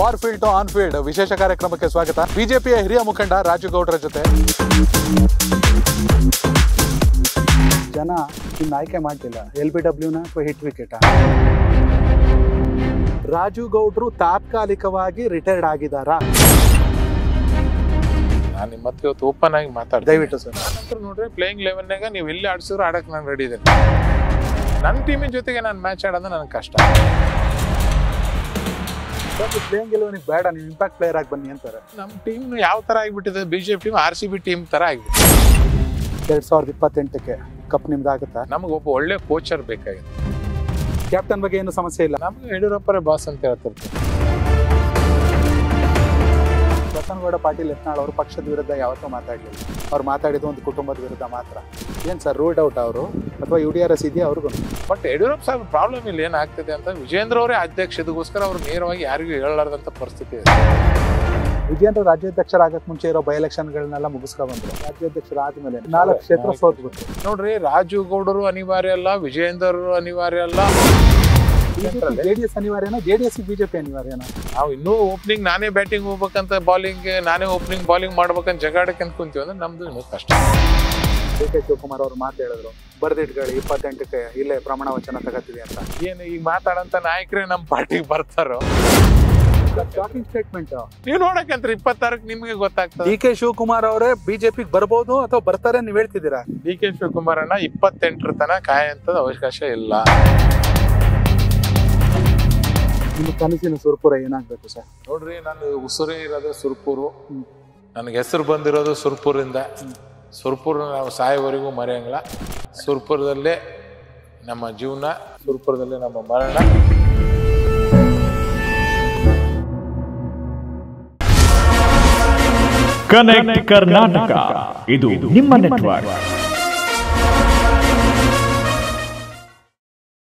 War field to on field ವಿಶೇಷ ಕಾರ್ಯಕ್ರಮಕ್ಕೆ ಸ್ವಾಗತ. ಬಿಜೆಪಿಯ ಹಿರಿಯ ಮುಖಂಡ ರಾಜು ಗೌಡ್ರ ಜೊತೆ. ಜನ ಇನ್ನು ಆಯ್ಕೆ ಮಾಡ್ತಿಲ್ಲ LBWನ ಅಥವಾ ಹಿಟ್ ವಿಕೆಟ್. ರಾಜು ಗೌಡ್ರು ತಾತ್ಕಾಲಿಕವಾಗಿ ರಿಟೈರ್ಡ್ ಆಗಿದ್ದಾರಾ? ನಾನು ನಿಮ್ಮ ಹತ್ರ ಇವತ್ತು ಓಪನ್ ಆಗಿ ಮಾತಾಡ್ತೀನಿ. ದಯವಿಟ್ಟು ಸರ್. ನಂತರ ನೋಡ್ರಿ ಪ್ಲೇಯಿಂಗ್ 11ನಾಗ ನೀವು ಎಲ್ಲಿ ಆಡ್ಸಿದ್ರು ಆಡಕ್ಕೆ ನಾನು ರೆಡಿ ಇದ್ದೇನೆ. ನನ್ನ ಟೀಮಿನ ಜೊತೆಗೆ ನಾನು ಮ್ಯಾಚ್ ಆಡೋದು ನನಗೆ ಕಷ್ಟ. ಪ್ಲೇಯಿಂಗ್ 11 ಬೇಡ, ನೀವು ಇಂಪ್ಯಾಕ್ಟ್ ಪ್ಲೇಯರ್ ಆಗಿ ಬನ್ನಿ ಅಂತಾರೆ. ನಮ್ಮ ಟೀಮ್ ಯಾವ ತರ ಆಗಿಬಿಟ್ಟಿದೆ, ಬಿಜೆಪಿ ಟೀಮ್ RCB ಟೀಮ್ ತರ ಆಗಿಬಿಟ್ಟಿದೆ. 2028ಕ್ಕೆ ಕಪ್ ನಿಮ್ದಾಗುತ್ತಾ? ನಮಗೆ ಒಬ್ಬ ಒಳ್ಳೆ ಕೋಚರ್ ಬೇಕಾಗಿದೆ. ಕ್ಯಾಪ್ಟನ್ ಬಗ್ಗೆ ಏನು ಸಮಸ್ಯೆ ಇಲ್ಲ. ನಮ್ಗೆ ಯಡಿಯೂರಪ್ಪರೇ ಬಾಸ್ ಅಂತ ಹೇಳ್ತಿರ್ತೀವಿ. ಬಸನಗೌಡ ಪಾಟೀಲ್ ಯತ್ನಾಳ್ ಅವರು ಪಕ್ಷದ ವಿರುದ್ಧ ಯಾವತ್ತೂ ಮಾತಾಡಲಿಲ್ಲ. ಅವ್ರು ಮಾತಾಡಿದ್ದು ಒಂದು ಕುಟುಂಬದ ವಿರುದ್ಧ ಮಾತ್ರ. ಏನು ಸರ್ ರೂಲ್ಡ್ ಔಟ್ ಅವರು ಅಥವಾ UDRS ಇದೆಯಾ ಅವ್ರಿಗೂ? ಬಟ್ ಯಡಿಯೂರಪ್ಪ ಸಾಹೇಬ್ ಪ್ರಾಬ್ಲಮ್ ಇಲ್ಲಿ ಏನಾಗ್ತದೆ ಅಂತ, ವಿಜೇಂದ್ರ ಅವರೇ ಅಧ್ಯಕ್ಷ, ಇದಕ್ಕೋಸ್ಕರ ಅವ್ರು ನೇರವಾಗಿ ಯಾರಿಗೂ ಹೇಳಲಾರ್ದಂಥ ಪರಿಸ್ಥಿತಿ ಇದೆ. ವಿಜೇಂದ್ರ ರಾಜ್ಯಾಧ್ಯಕ್ಷರಾಗಕ್ಕೆ ಮುಂಚೆ ಇರೋ ಬೈ ಎಲೆಕ್ಷನ್ಗಳನ್ನೆಲ್ಲ ಮುಗಿಸ್ಕೊ ಬಂದ್ರು. ರಾಜ್ಯಾಧ್ಯಕ್ಷರಾದ್ಮೇಲೆ 4 ಕ್ಷೇತ್ರ ಸೋತ್ಬಿಟ್ರು. ನೋಡ್ರಿ, ರಾಜು ಗೌಡರು ಅನಿವಾರ್ಯ ಅಲ್ಲ, ವಿಜೇಂದ್ರ ಅನಿವಾರ್ಯ ಅಲ್ಲ. JDS ಅನಿವಾರ್ಯನಾ? JDS BJP ಅನಿವಾರ್ಯನಾ? ನಾವು ಇನ್ನೂ ಓಪನಿಂಗ್ ನಾನೇ ಬ್ಯಾಟಿಂಗ್ ಹೋಗ್ಬೇಕಂತ, ಬಾಲಿಂಗ್ ನಾನೇ ಓಪನಿಂಗ್ ಬಾಲಿಂಗ್ ಮಾಡ್ಬೇಕಂತ ಜಗಾಡಕ್ಕೆ ಅನ್ಕೊಂತೀವಿ ಅಂದ್ರೆ ನಮ್ದು ಇನ್ನೂ ಕಷ್ಟ. DK ಶಿವಕುಮಾರ್ ಅವ್ರು ಮಾತು ಹೇಳಿದ್ರು, ಬರ್ದಿಟ್ಗಳು 28ಕ್ಕೆ ಇಲ್ಲೇ ಪ್ರಮಾಣ ವಚನ ತಗೋತೀವಿ ಅಂತ. ಏನು ಈಗ ಮಾತಾಡಂತ ನಾಯಕರೇ ನಮ್ಮ ಪಾರ್ಟಿಗೆ ಬರ್ತಾರೋ? Shocking statement. ನೀವು ನೋಡಕಂತ್ರಿ 26ಕ್ಕೆ ನಿಮ್ಗೆ ಗೊತ್ತಾಗ್ತದೆ. DK ಶಿವಕುಮಾರ್ ಅವರೇ ಬಿಜೆಪಿಗೆ ಬರ್ಬೋದು ಅಥವಾ ಬರ್ತಾರೆ ನೀವು ಹೇಳ್ತಿದ್ದೀರಾ? DK ಶಿವಕುಮಾರ್ ಅಣ್ಣ 28ರ ತನಕ ಕಾಯಂತದ ಅವಕಾಶ ಇಲ್ಲ. ನಿಮ್ಮ ಕನಸಿನ ಸುರ್ಪುರ ಏನಾಗ್ಬೇಕು ಸರ್? ನೋಡ್ರಿ, ನಾನು ಉಸುರೇ ಇರೋದು ಸುರ್ಪುರು, ನನಗೆ ಹೆಸರು ಬಂದಿರೋದು ಸುರ್ಪುರಿಂದ. ಸುರ್ಪುರ ನಾವು ಸಾಯೋವರೆಗೂ ಮರೆಯಂಗಿಲ್ಲ. ಸುರ್ಪುರದಲ್ಲೇ ನಮ್ಮ ಜೀವನ, ಸುರ್ಪುರದಲ್ಲೇ ನಮ್ಮ ಮರಣ. ಕನೆಕ್ಟ್ ಕರ್ನಾಟಕ, ಇದು ನಿಮ್ಮ ನೆಟ್ವರ್ಕ್.